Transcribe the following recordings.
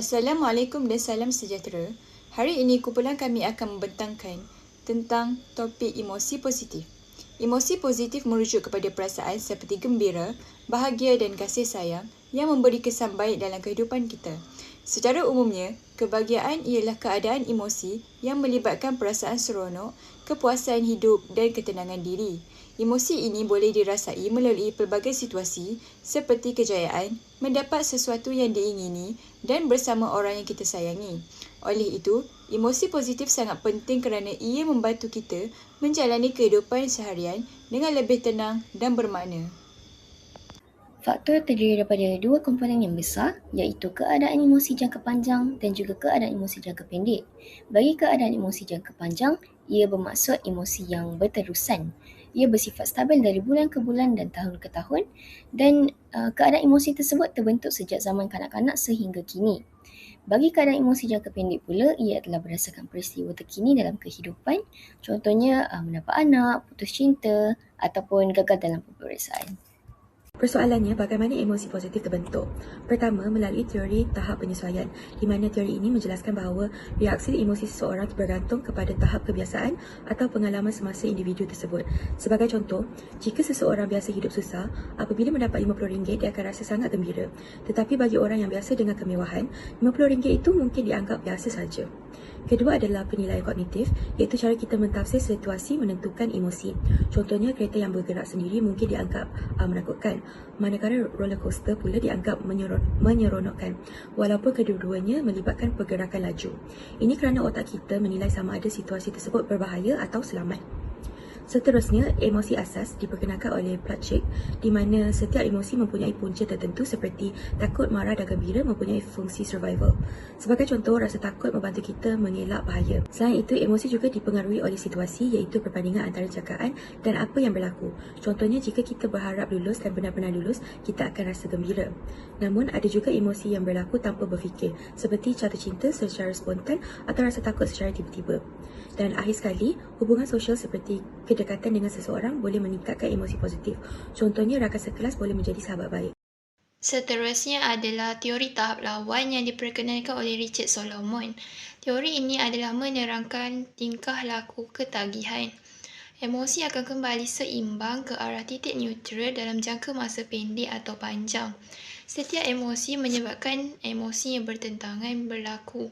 Assalamualaikum dan salam sejahtera. Hari ini kumpulan kami akan membentangkan tentang topik emosi positif. Emosi positif merujuk kepada perasaan seperti gembira, bahagia dan kasih sayang yang memberi kesan baik dalam kehidupan kita. Secara umumnya, kebahagiaan ialah keadaan emosi yang melibatkan perasaan seronok, kepuasan hidup dan ketenangan diri. Emosi ini boleh dirasai melalui pelbagai situasi seperti kejayaan, mendapat sesuatu yang diingini dan bersama orang yang kita sayangi. Oleh itu, emosi positif sangat penting kerana ia membantu kita menjalani kehidupan seharian dengan lebih tenang dan bermakna. Faktor terdiri daripada dua komponen yang besar, iaitu keadaan emosi jangka panjang dan juga keadaan emosi jangka pendek. Bagi keadaan emosi jangka panjang, ia bermaksud emosi yang berterusan. Ia bersifat stabil dari bulan ke bulan dan tahun ke tahun, dan keadaan emosi tersebut terbentuk sejak zaman kanak-kanak sehingga kini. Bagi keadaan emosi jangka pendek pula, ia adalah berdasarkan peristiwa terkini dalam kehidupan, contohnya mendapat anak, putus cinta ataupun gagal dalam peperiksaan. Persoalannya, bagaimana emosi positif terbentuk? Pertama, melalui teori tahap penyesuaian, di mana teori ini menjelaskan bahawa reaksi emosi seseorang bergantung kepada tahap kebiasaan atau pengalaman semasa individu tersebut. Sebagai contoh, jika seseorang biasa hidup susah, apabila mendapat RM50, dia akan rasa sangat gembira. Tetapi bagi orang yang biasa dengan kemewahan, RM50 itu mungkin dianggap biasa saja. Kedua adalah penilaian kognitif, iaitu cara kita mentafsir situasi menentukan emosi. Contohnya, kereta yang bergerak sendiri mungkin dianggap menakutkan, manakala roller coaster pula dianggap menyeronokkan, walaupun kedua-duanya melibatkan pergerakan laju. Ini kerana otak kita menilai sama ada situasi tersebut berbahaya atau selamat. Seterusnya, emosi asas diperkenalkan oleh Plutchik, di mana setiap emosi mempunyai punca tertentu seperti takut, marah dan gembira mempunyai fungsi survival. Sebagai contoh, rasa takut membantu kita mengelak bahaya. Selain itu, emosi juga dipengaruhi oleh situasi, iaitu perbandingan antara cakapan dan apa yang berlaku. Contohnya, jika kita berharap lulus dan benar-benar lulus, kita akan rasa gembira. Namun, ada juga emosi yang berlaku tanpa berfikir, seperti jatuh cinta secara spontan atau rasa takut secara tiba-tiba. Dan akhir sekali, hubungan sosial seperti kedekatan dengan seseorang boleh meningkatkan emosi positif. Contohnya, rakan sekelas boleh menjadi sahabat baik. Seterusnya adalah teori tahap lawan yang diperkenalkan oleh Richard Solomon. Teori ini adalah menerangkan tingkah laku ketagihan. Emosi akan kembali seimbang ke arah titik neutral dalam jangka masa pendek atau panjang. Setiap emosi menyebabkan emosi yang bertentangan berlaku.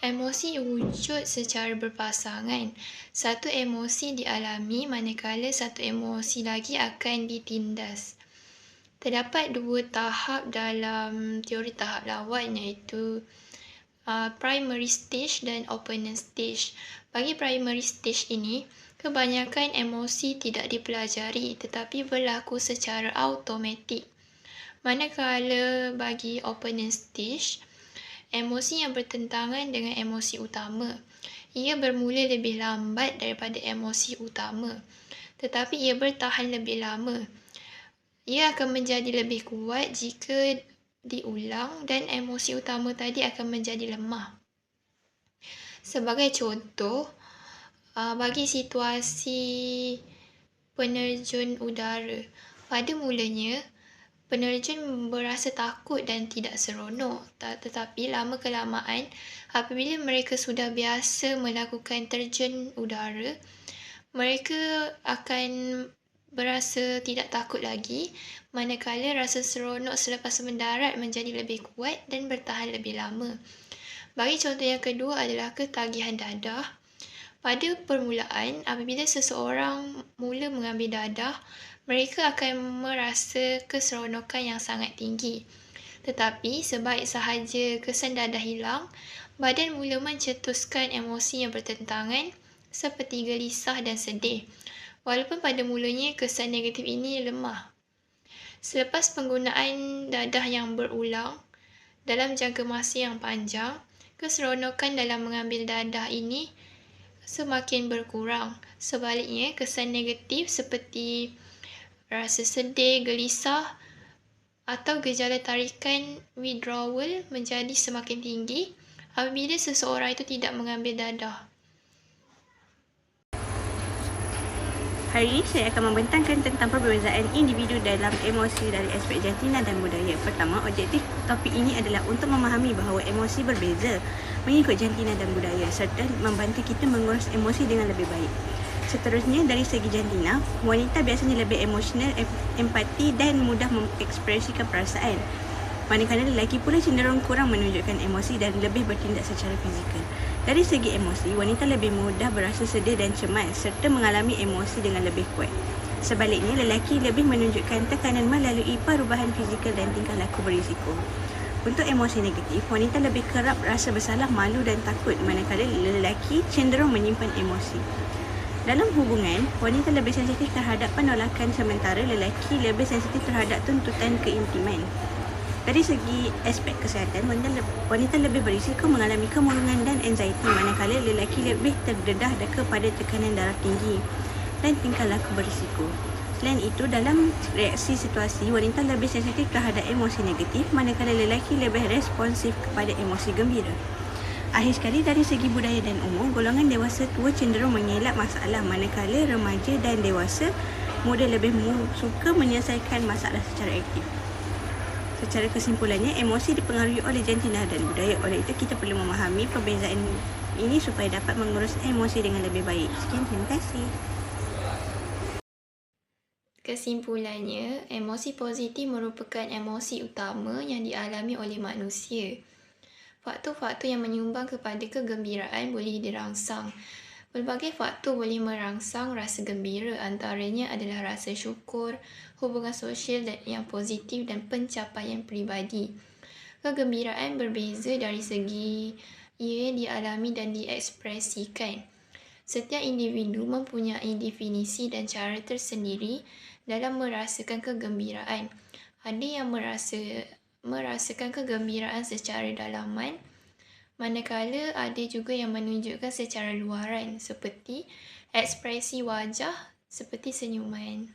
Emosi wujud secara berpasangan. Satu emosi dialami manakala satu emosi lagi akan ditindas. Terdapat dua tahap dalam teori tahap lawan, iaitu primary stage dan opponent stage. Bagi primary stage ini, kebanyakan emosi tidak dipelajari tetapi berlaku secara automatik. Manakala bagi opponent stage, emosi yang bertentangan dengan emosi utama. Ia bermula lebih lambat daripada emosi utama, tetapi ia bertahan lebih lama. Ia akan menjadi lebih kuat jika diulang dan emosi utama tadi akan menjadi lemah. Sebagai contoh, bagi situasi penerjun udara. Pada mulanya, penerjun berasa takut dan tidak seronok, tetapi lama-kelamaan apabila mereka sudah biasa melakukan terjun udara, mereka akan berasa tidak takut lagi, manakala rasa seronok selepas mendarat menjadi lebih kuat dan bertahan lebih lama. Bagi contoh yang kedua adalah ketagihan dadah. Pada permulaan, apabila seseorang mula mengambil dadah, mereka akan merasa keseronokan yang sangat tinggi. Tetapi sebaik sahaja kesan dadah hilang, badan mula mencetuskan emosi yang bertentangan seperti gelisah dan sedih. Walaupun pada mulanya kesan negatif ini lemah. Selepas penggunaan dadah yang berulang dalam jangka masa yang panjang, keseronokan dalam mengambil dadah ini semakin berkurang. Sebaliknya, kesan negatif seperti rasa sedih, gelisah atau gejala tarikan withdrawal menjadi semakin tinggi apabila seseorang itu tidak mengambil dadah. Hari ini saya akan membentangkan tentang perbezaan individu dalam emosi dari aspek jantina dan budaya. Pertama, objektif topik ini adalah untuk memahami bahawa emosi berbeza mengikut jantina dan budaya serta membantu kita mengurus emosi dengan lebih baik. Seterusnya, dari segi jantina, wanita biasanya lebih emosional, empati dan mudah mengekspresikan perasaan. Manakala lelaki pula cenderung kurang menunjukkan emosi dan lebih bertindak secara fizikal. Dari segi emosi, wanita lebih mudah berasa sedih dan cemas serta mengalami emosi dengan lebih kuat. Sebaliknya, lelaki lebih menunjukkan tekanan melalui perubahan fizikal dan tingkah laku berisiko. Untuk emosi negatif, wanita lebih kerap rasa bersalah, malu dan takut, manakala lelaki cenderung menyimpan emosi. Dalam hubungan, wanita lebih sensitif terhadap penolakan sementara lelaki lebih sensitif terhadap tuntutan keintiman. Dari segi aspek kesihatan, wanita lebih berisiko mengalami kemurungan dan anxiety, manakala lelaki lebih terdedah kepada tekanan darah tinggi dan tingkah laku berisiko. Selain itu, dalam reaksi situasi, wanita lebih sensitif terhadap emosi negatif, manakala lelaki lebih responsif kepada emosi gembira. Akhir sekali, dari segi budaya dan umur, golongan dewasa tua cenderung mengelak masalah, manakala remaja dan dewasa muda lebih suka menyelesaikan masalah secara aktif. Secara kesimpulannya, emosi dipengaruhi oleh jantina dan budaya. Oleh itu, kita perlu memahami perbezaan ini supaya dapat mengurus emosi dengan lebih baik. Sekian, terima kasih. Kesimpulannya, emosi positif merupakan emosi utama yang dialami oleh manusia. Faktor-faktor yang menyumbang kepada kegembiraan boleh dirangsang. Pelbagai faktor boleh merangsang rasa gembira, antaranya adalah rasa syukur, hubungan sosial yang positif dan pencapaian peribadi. Kegembiraan berbeza dari segi ia dialami dan diekspresikan. Setiap individu mempunyai definisi dan cara tersendiri dalam merasakan kegembiraan. Ada yang merasakan kegembiraan secara dalaman, manakala ada juga yang menunjukkan secara luaran seperti ekspresi wajah seperti senyuman.